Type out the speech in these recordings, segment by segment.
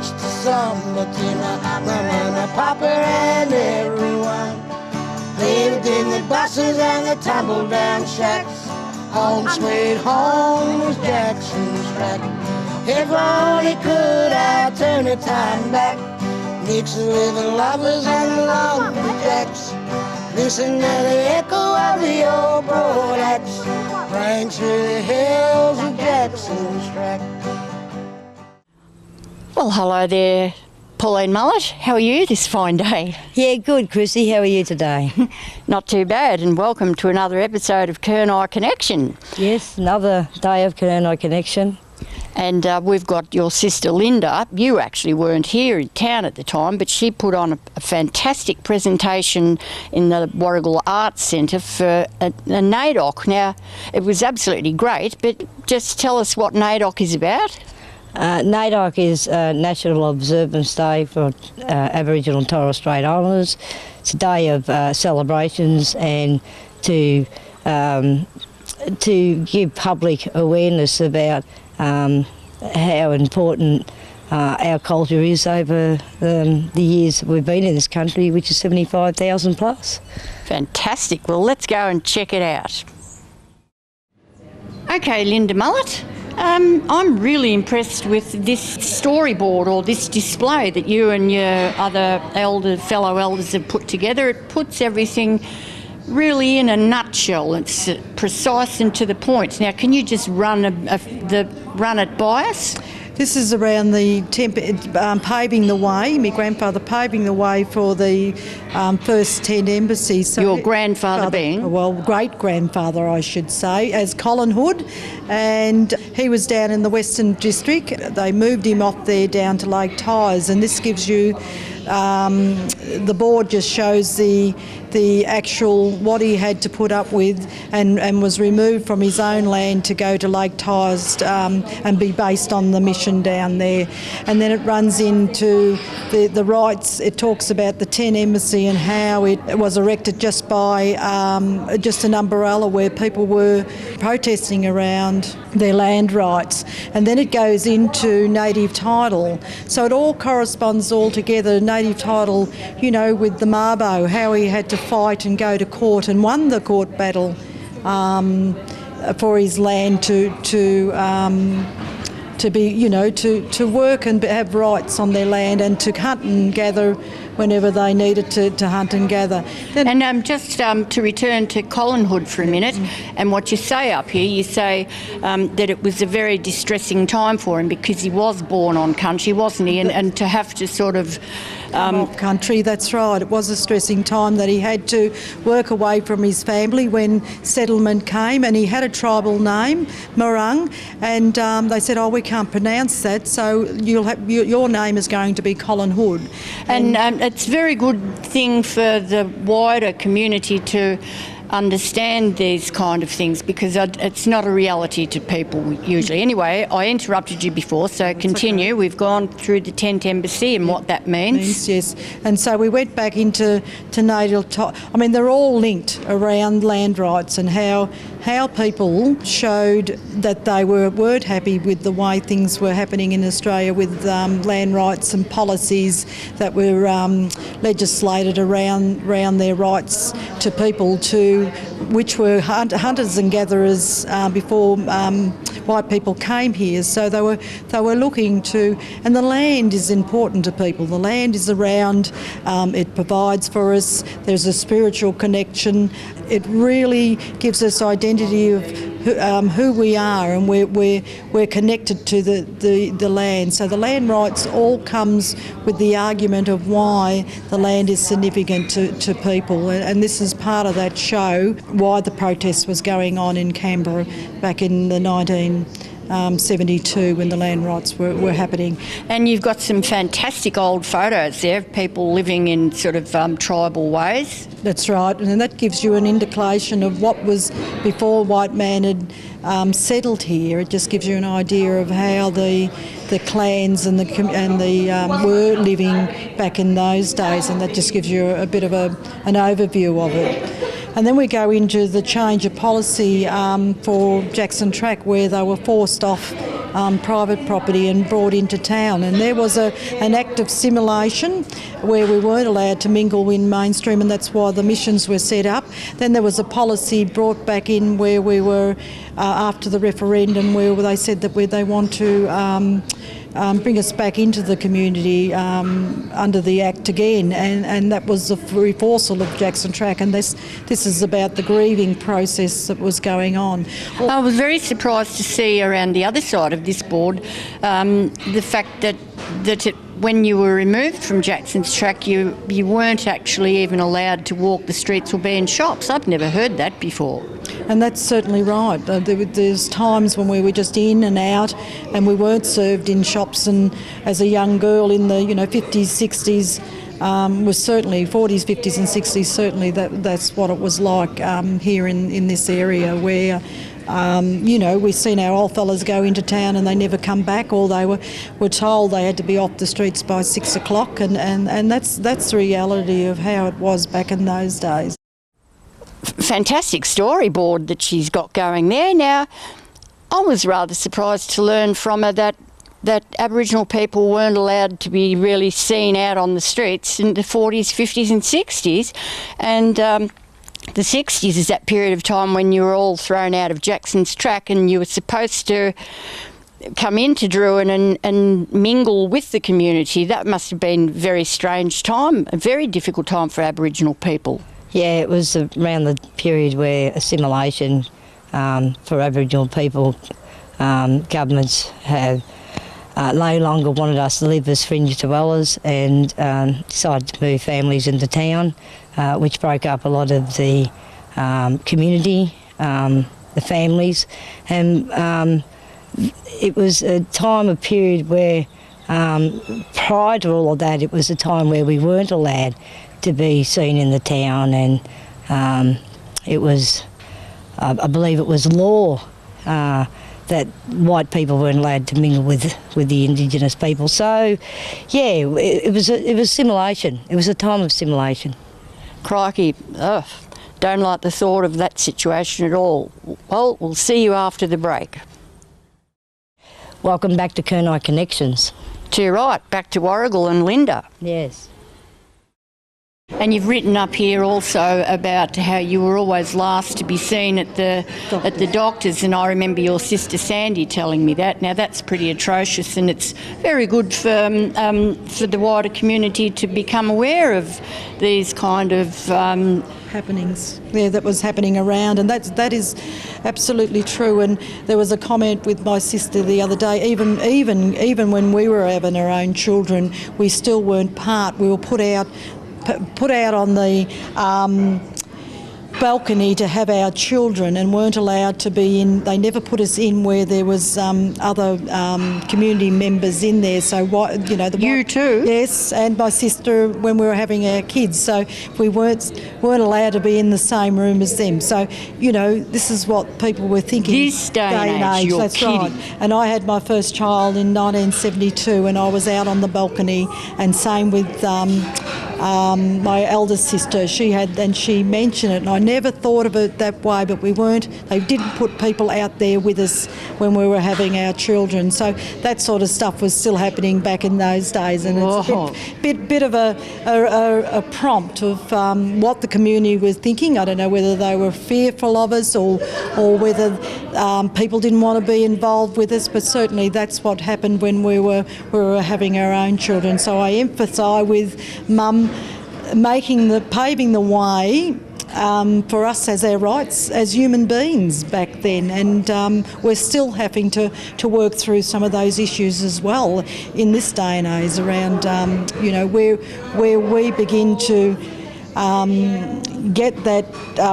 much to some, but Mama, Papa and everyone lived in the buses and the tumble-down shacks. Home sweet home was Jackson's track. If only could I turn the time back, mix it with the lovers and the lumberjacks. Listen to the echo of the old broad axe rang through the hills of Jackson's track. Well, hello there, Pauline Mullet. How are you this fine day? Yeah, good, Chrissy. How are you today? Not too bad, and welcome to another episode of Kurnai Connection. Yes, another day of Kurnai Connection. And we've got your sister Linda. You actually weren't here in town at the time, but she put on a fantastic presentation in the Warrigal Arts Centre for a NAIDOC. Now, it was absolutely great, but just tell us what NAIDOC is about. NAIDOC is National Observance Day for Aboriginal and Torres Strait Islanders. It's a day of celebrations and to give public awareness about how important our culture is over the years we've been in this country, which is 75,000 plus. Fantastic. Well, let's go and check it out. Okay, Linda Mullet. I'm really impressed with this storyboard or this display that you and your other fellow elders have put together. It puts everything really in a nutshell. It's precise and to the point. Now, can you just run it by us? This is around the paving the way, my grandfather paving the way for the first 10 embassies. So your grandfather being? Well, great-grandfather, I should say, as Colin Hood. And he was down in the Western District. They moved him off there down to Lake Tyers, and this gives you, the board just shows the actual, what he had to put up with and was removed from his own land to go to Lake Tyers and be based on the mission down there. And then it runs into the rights. It talks about the 10 embassy and how it was erected just by just an umbrella where people were protesting around their land rights. And then it goes into native title. So it all corresponds all together. Native title, you know, with the Mabo, how he had to fight and go to court and won the court battle for his land to be, you know, to work and have rights on their land and to hunt and gather whenever they needed to hunt and gather. Then, and just to return to Colin Hood for a minute, and what you say up here, you say that it was a very distressing time for him because he was born on country, wasn't he? And to have to sort of off country, that's right. It was a stressing time that he had to work away from his family when settlement came, and he had a tribal name, Marung, and they said, oh, we can't pronounce that, so you'll have, your name is going to be Colin Hood. And it's a very good thing for the wider community to understand these kind of things because it's not a reality to people usually. Anyway, I interrupted you before, so continue. Okay. We've gone through the tent embassy and what that means. Yes, and so we went back into natal. I mean, they're all linked around land rights and how people showed that they weren't happy with the way things were happening in Australia with land rights and policies that were legislated around their rights to people which were hunters and gatherers before white people came here. So they were looking to, and the land is important to people. The land is around, it provides for us. There's a spiritual connection. It really gives us identity of who we are, and we're connected to the land. So the land rights all comes with the argument of why the land is significant to people, and this is part of that show why the protest was going on in Canberra back in the 1972 when the land rights were happening. And you've got some fantastic old photos there of people living in sort of tribal ways. That's right, and that gives you an indication of what was before white man had settled here. It just gives you an idea of how the clans and the were living back in those days, and that just gives you a bit of an overview of it. And then we go into the change of policy for Jackson Track, where they were forced off private property and brought into town. And there was an act of assimilation where we weren't allowed to mingle in mainstream, and that's why the missions were set up. Then there was a policy brought back in where we were, after the referendum, where they said that they want to bring us back into the community under the Act again, and that was the reversal of Jackson Track, and this is about the grieving process that was going on. I was very surprised to see around the other side of this board the fact that when you were removed from Jackson's Track, you weren't actually even allowed to walk the streets or be in shops. I've never heard that before. And that's certainly right. There's times when we were just in and out, and we weren't served in shops. And as a young girl in the 50s, 60s, was certainly 40s, 50s, and 60s. Certainly that's what it was like here in this area, where we've seen our old fellas go into town and they never come back, or they were told they had to be off the streets by 6 o'clock, and that's the reality of how it was back in those days. Fantastic storyboard that she's got going there. Now, I was rather surprised to learn from her that Aboriginal people weren't allowed to be really seen out on the streets in the 40s, 50s and 60s, and the 60s is that period of time when you were all thrown out of Jackson's Track and you were supposed to come into Druin and mingle with the community. That must have been a very strange time, a very difficult time for Aboriginal people. Yeah, it was around the period where assimilation for Aboriginal people, governments have no longer wanted us to live as fringe dwellers, and decided to move families into town, which broke up a lot of the community, the families, and it was a period where prior to all of that, it was a time where we weren't allowed to be seen in the town, and it was, I believe it was law that white people weren't allowed to mingle with the Indigenous people. So, yeah, it was assimilation. It was a time of assimilation. Crikey, don't like the thought of that situation at all. Well, we'll see you after the break. Welcome back to Kurnai Connections. To your right, back to Warrigal and Linda. Yes. And you've written up here also about how you were always last to be seen at the doctors, and I remember your sister Sandy telling me that. Now that's pretty atrocious, and it's very good for the wider community to become aware of these kind of happenings. Yeah, that was happening around, and that is absolutely true. And there was a comment with my sister the other day. Even when we were having our own children, we still weren't part. We were put out on the balcony to have our children, and weren't allowed to be in. They never put us in where there was other community members in there. So you too? Yes, and my sister when we were having our kids. So we weren't allowed to be in the same room as them. So this is what people were thinking. This day and age, you're that's kidding. Right. And I had my first child in 1972, and I was out on the balcony, and same with my eldest sister. She mentioned it, and I never thought of it that way, but they didn't put people out there with us when we were having our children. So that sort of stuff was still happening back in those days, and it's a bit of a prompt of what the community was thinking. I don't know whether they were fearful of us or whether people didn't want to be involved with us, but certainly that's what happened when we were having our own children. So I empathise with Mum paving the way for us as our rights as human beings back then, and we're still having to work through some of those issues as well in this day and age around where we begin to get that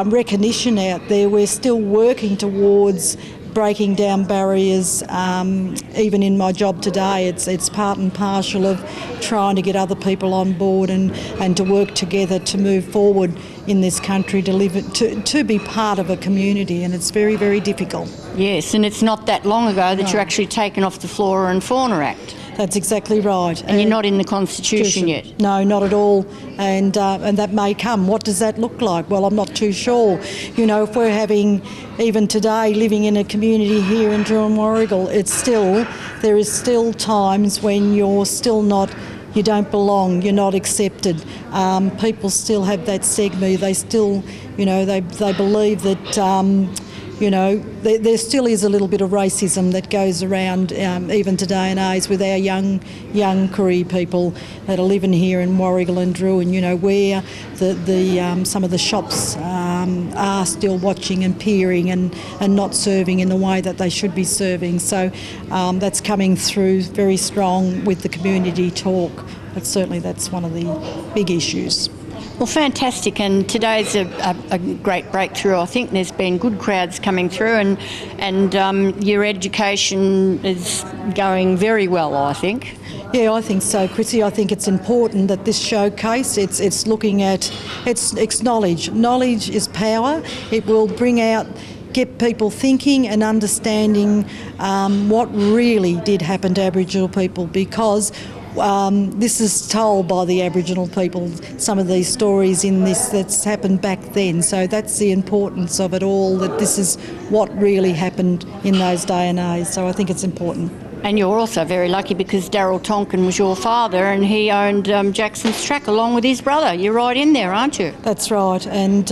recognition out there. We're still working towards breaking down barriers. Even in my job today, it's part and parcel of trying to get other people on board and to work together to move forward in this country to live to be part of a community, and it's very, very difficult. Yes, and it's not that long ago that you're actually taken off the Flora and Fauna Act. That's exactly right. And you're not in the Constitution yet? No, not at all. And that may come. What does that look like? Well, I'm not too sure. You know, if we're having, even today, living in a community here in Warragul, there is still times when you're still not, you don't belong, you're not accepted. People still have that stigma. They still, you know, they believe that, you know, there still is a little bit of racism that goes around even today and age with our young Koori people that are living here in Warragul and Druin, you know, where some of the shops are still watching and peering and not serving in the way that they should be serving. So that's coming through very strong with the community talk. But certainly that's one of the big issues. Well, fantastic, and today's a great breakthrough. I think there's been good crowds coming through, and your education is going very well, I think. Yeah, I think so, Chrissy. I think it's important that this showcase, it's looking at, it's knowledge. Knowledge is power. It will get people thinking and understanding what really did happen to Aboriginal people, because this is told by the Aboriginal people, some of these stories in this that's happened back then. So that's the importance of it all, that this is what really happened in those day and age. So I think it's important. And you're also very lucky because Darryl Tonkin was your father and he owned Jackson's Track along with his brother. You're right in there, aren't you? That's right. And,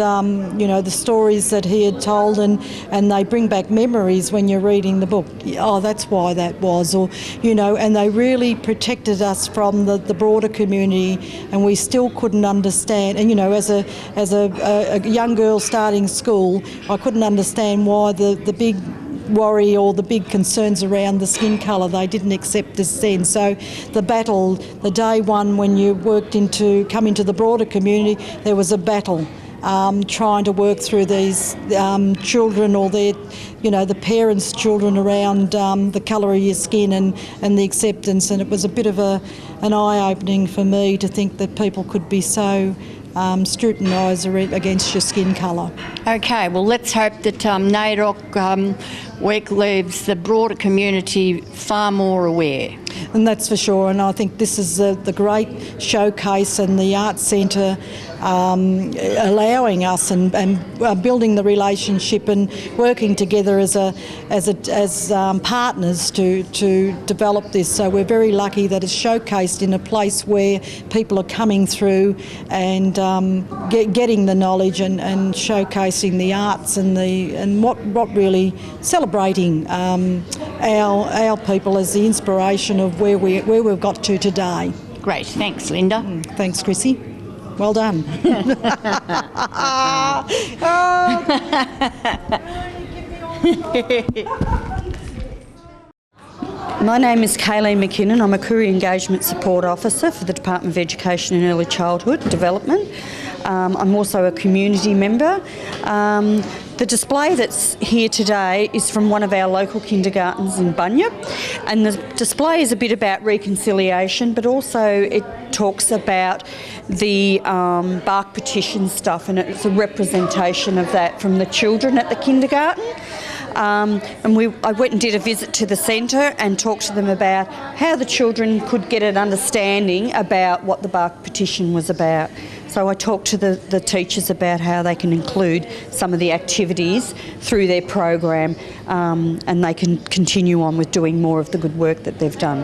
you know, the stories that he had told and they bring back memories when you're reading the book. Oh, that's why that was. Or, you know, and they really protected us from the broader community, and we still couldn't understand. And, you know, as a young girl starting school, I couldn't understand why the big worry or the big concerns around the skin colour, they didn't accept us then. So the battle, the day one when you come into the broader community, there was a battle trying to work through these children or their, you know, the parents' children around the colour of your skin and the acceptance. And it was a bit of an eye-opening for me to think that people could be so scrutinise against your skin colour. Okay, well, let's hope that NAIDOC Week leaves the broader community far more aware. And that's for sure, and I think this is the great showcase and the Arts Centre allowing us and building the relationship and working together as partners to develop this. So we're very lucky that it's showcased in a place where people are coming through and getting the knowledge and showcasing the arts and what really celebrating our people as the inspiration of where we've got to today. Great, thanks, Linda. Thanks, Chrissy. Well done. My name is Kayleen McKinnon. I'm a Koori Engagement Support Officer for the Department of Education and Early Childhood Development. I'm also a community member. The display that's here today is from one of our local kindergartens in Bunyip, and the display is a bit about reconciliation, but also it talks about the bark petition stuff, and it's a representation of that from the children at the kindergarten. And I went and did a visit to the centre and talked to them about how the children could get an understanding about what the bark petition was about. So I talked to the teachers about how they can include some of the activities through their program, and they can continue on with doing more of the good work that they've done.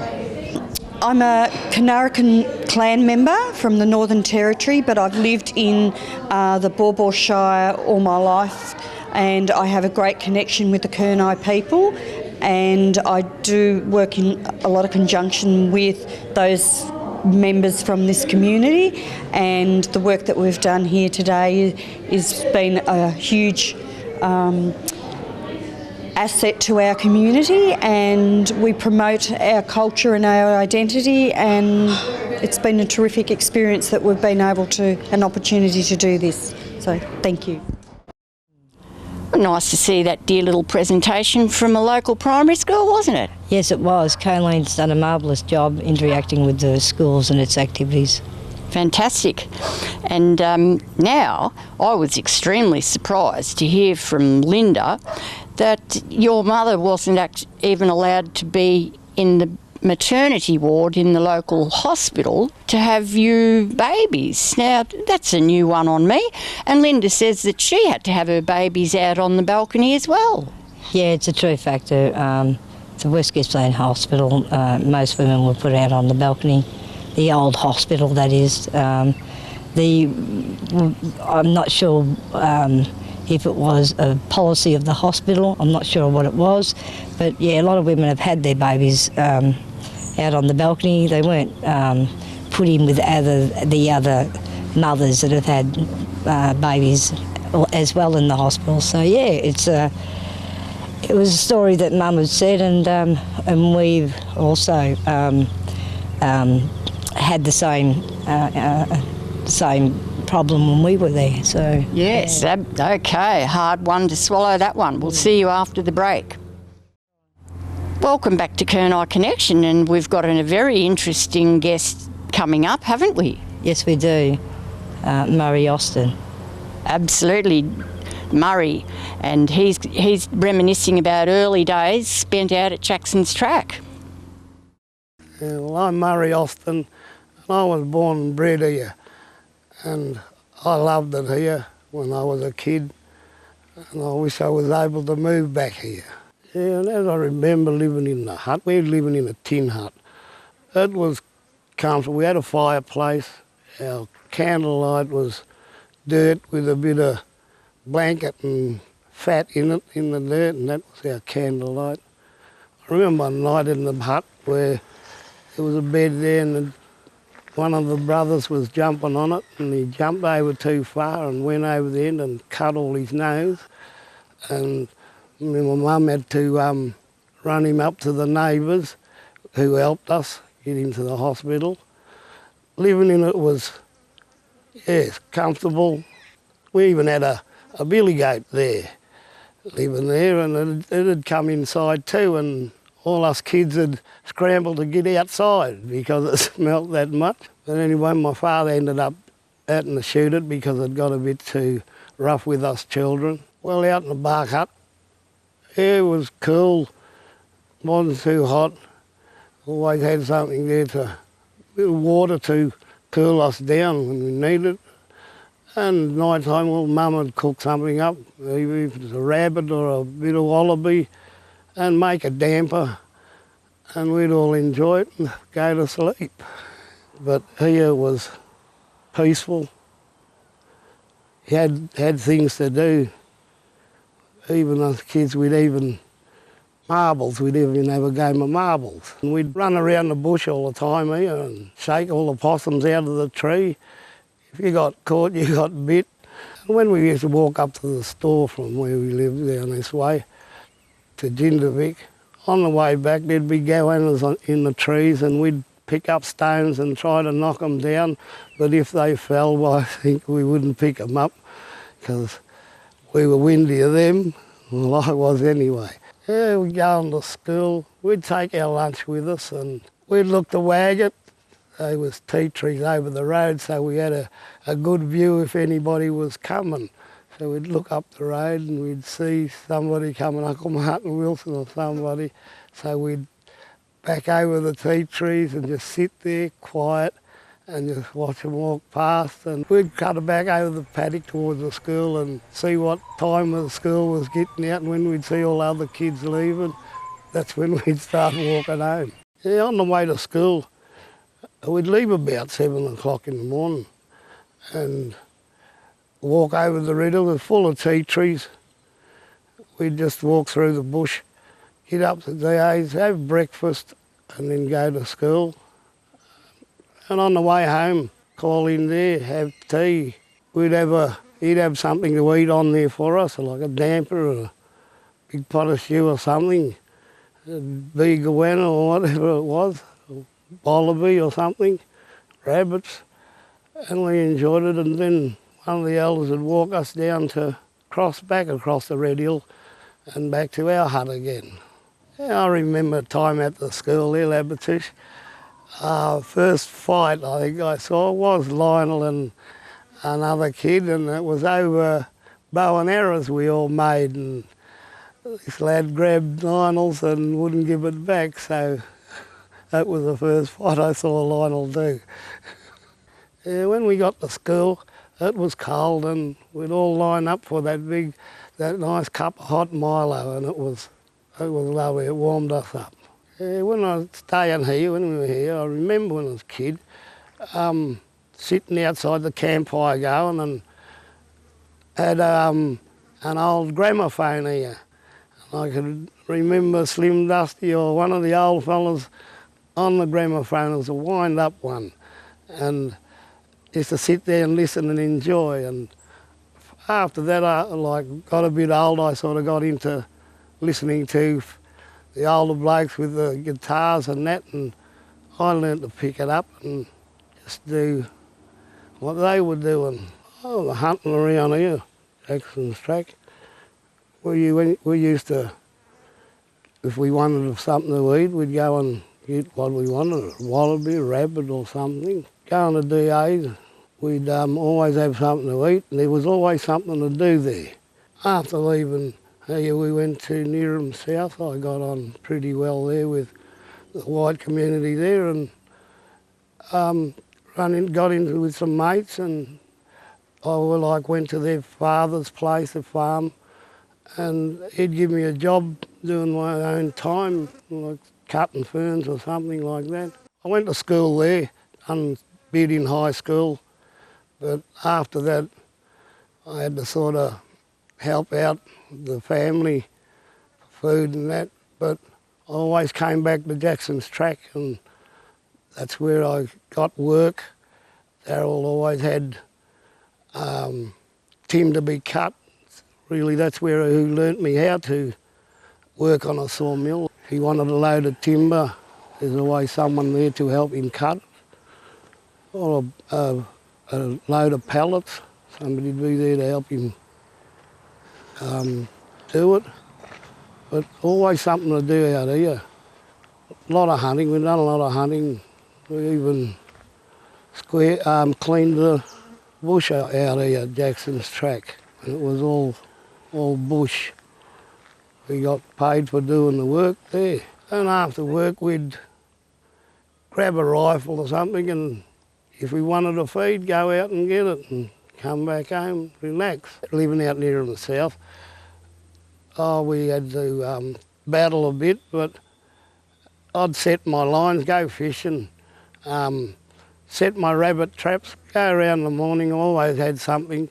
I'm a Kurnai clan member from the Northern Territory, but I've lived in the Baw Baw Shire all my life, and I have a great connection with the Kurnai people, and I do work in a lot of conjunction with those members from this community, and the work that we've done here today has been a huge asset to our community, and we promote our culture and our identity, and it's been a terrific experience that we've been able to, an opportunity to do this. So thank you. Nice to see that dear little presentation from a local primary school, wasn't it? Yes, it was. Kayleen's done a marvellous job interacting with the schools and its activities. Fantastic. And now I was extremely surprised to hear from Linda that your mother wasn't even allowed to be in the maternity ward in the local hospital to have you babies. Now, that's a new one on me. And Linda says that she had to have her babies out on the balcony as well. Yeah, it's a true factor. The West Gippsland Hospital, most women were put out on the balcony. The old hospital, that is. I'm not sure if it was a policy of the hospital. I'm not sure what it was. But yeah, a lot of women have had their babies out on the balcony. They weren't put in with the other mothers that have had babies as well in the hospital. So yeah, it was a story that Mum had said, and we've also had the same problem when we were there. So yes, okay, hard one to swallow, that one. We'll see you after the break. Welcome back to Kurnai Connection, and we've got a very interesting guest coming up, haven't we? Yes, we do. Murray Austin. Absolutely, Murray, and he's reminiscing about early days spent out at Jackson's Track. Yeah, well, I'm Murray Austin, and I was born and bred here, and I loved it here when I was a kid, and I wish I was able to move back here. Yeah, and as I remember living in the hut, we were living in a tin hut. It was comfortable. We had a fireplace. Our candlelight was dirt with a bit of blanket and fat in it, in the dirt, and that was our candlelight. I remember one night in the hut where there was a bed there, and one of the brothers was jumping on it, and he jumped over too far and went over the end and cut all his nose. And my mum had to run him up to the neighbours who helped us get him to the hospital. Living in it was, yes, comfortable. We even had a billy goat there, living there, and it had come inside too, and all us kids had scrambled to get outside because it smelt that much. But anyway, my father ended up having to shoot it because it got a bit too rough with us children. Well, out in the bark hut, it was cool, wasn't too hot. Always had something there water to cool us down when we needed it. And night time, well, Mum would cook something up, maybe if it was a rabbit or a bit of wallaby, and make a damper, and we'd all enjoy it and go to sleep. But here was peaceful. You had things to do. Even as kids, we'd even have a game of marbles. And we'd run around the bush all the time here and shake all the possums out of the tree. If you got caught, you got bit. And when we used to walk up to the store from where we lived down this way to Jindervik, on the way back there'd be goannas in the trees, and we'd pick up stones and try to knock them down. But if they fell, well, I think we wouldn't pick them up because we were windy of them. Well, I was anyway. Yeah, we'd go on to school. We'd take our lunch with us, and we'd look to Waggett. There was tea trees over the road, so we had a good view if anybody was coming. So we'd look up the road and we'd see somebody coming, Uncle Martin Wilson or somebody. So we'd back over the tea trees and just sit there quiet and just watch them walk past. And we'd cut back over the paddock towards the school and see what time the school was getting out, and when we'd see all the other kids leaving, that's when we'd start walking home. Yeah, on the way to school, we'd leave about 7 o'clock in the morning and walk over the riddle. It was full of tea trees. We'd just walk through the bush, get up to DA's, have breakfast and then go to school. And on the way home, call in there, have tea. He'd have something to eat on there for us, like a damper or a big pot of stew or something, a big goanna or whatever it was, or wallaby or something, rabbits, and we enjoyed it. And then one of the elders would walk us down to back across the Red Hill and back to our hut again. Yeah, I remember time at the school there, Labatish. First fight I think I saw was Lionel and another kid, and it was over bow and arrows we all made, and this lad grabbed Lionel's and wouldn't give it back, so that was the first fight I saw Lionel do. When we got to school, it was cold and we'd all line up for that nice cup of hot Milo, and it was lovely. It warmed us up. When I was staying here, when we were here, I remember when I was a kid, sitting outside the campfire going and had an old gramophone here. I could remember Slim Dusty or one of the old fellas on the gramophone. It was a wind-up one, and used to sit there and listen and enjoy. And after that, I got a bit old. I sort of got into listening to the older blokes with the guitars and that, and I learnt to pick it up and just do what they were doing. I was hunting around here, Jackson's Track. We used to, if we wanted something to eat, we'd go and get what we wanted, a wallaby, a rabbit or something. Going to DA's, we'd always have something to eat, and there was always something to do there. After leaving here, we went to Nearham South. I got on pretty well there with the white community there, and got into with some mates, and I went to their father's place, the farm, and he'd give me a job doing my own time, like cutting ferns or something like that. I went to school there, done a bit in high school, but after that I had to sort of help out the family, food and that, but I always came back to Jackson's Track, and that's where I got work. Darryl always had tin to be cut. Really, that's where he learnt me how to work on a sawmill. He wanted a load of timber. There's always someone there to help him cut. Or a load of pallets. Somebody'd be there to help him do it. But always something to do out here. A lot of hunting. We've done a lot of hunting. We even cleaned the bush out here at Jackson's Track. And it was all bush. We got paid for doing the work there. And after work we'd grab a rifle or something, and if we wanted a feed, go out and get it and come back home, relax. Living out near in the south, we had to battle a bit, but I'd set my lines, go fishing, set my rabbit traps, go around in the morning. I always had something,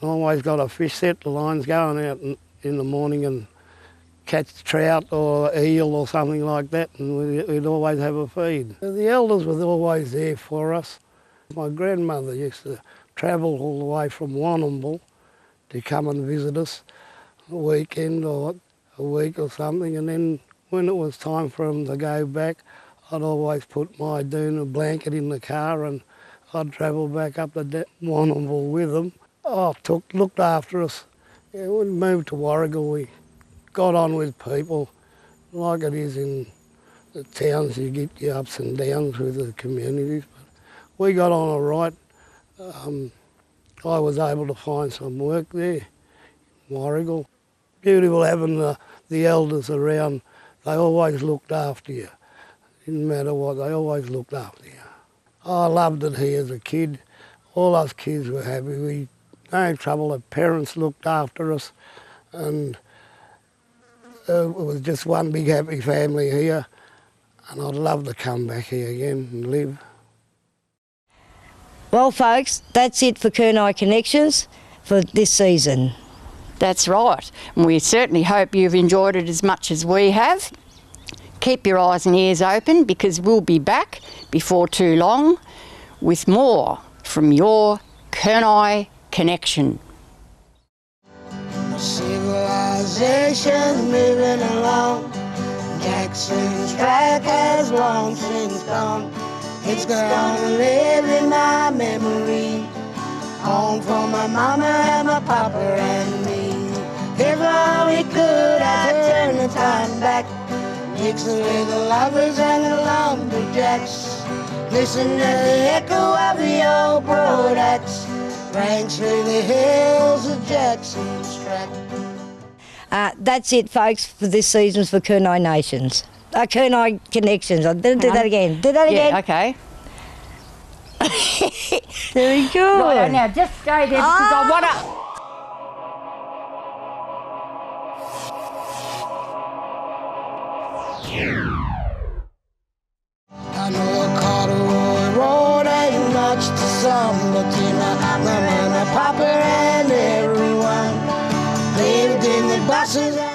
and always got a fish, set the lines, going out in the morning and catch trout or eel or something like that, and we'd always have a feed. The elders were always there for us. My grandmother used to travel all the way from Warrnambool to come and visit us a weekend or a week or something, and then when it was time for them to go back, I'd always put my doona blanket in the car and I'd travel back up to Warrnambool with them. Looked after us. Yeah, we moved to Warrigal. We got on with people like it is in the towns. You get your ups and downs with the communities. But we got on all right. I was able to find some work there, Warrigal. Beautiful having the elders around. They always looked after you. Didn't matter what, they always looked after you. I loved it here as a kid. All us kids were happy. No trouble. The parents looked after us, and it was just one big happy family here, and I'd love to come back here again and live. Well, folks, that's it for Kurnai Connections for this season. That's right, and we certainly hope you've enjoyed it as much as we have. Keep your eyes and ears open, because we'll be back before too long with more from your Kurnai Connection. Civilization's moving along. Jackson's Track has long since gone. It's gonna live in my memory. Home for my mama and my papa and me. If only could I turn the time back, mix with the lovers and the lumberjacks. Listen to the echo of the old broad axe rang through the hills of Jackson's Track. That's it, folks, for this season's for Kurnai Nations. Kurnai Connections. I'll do that again. Do that again. Yeah, okay. Very good. Right, now just stay there because I want to... I know the corduroy road ain't much to some, but to my mama and my papa and everyone lived in the buses.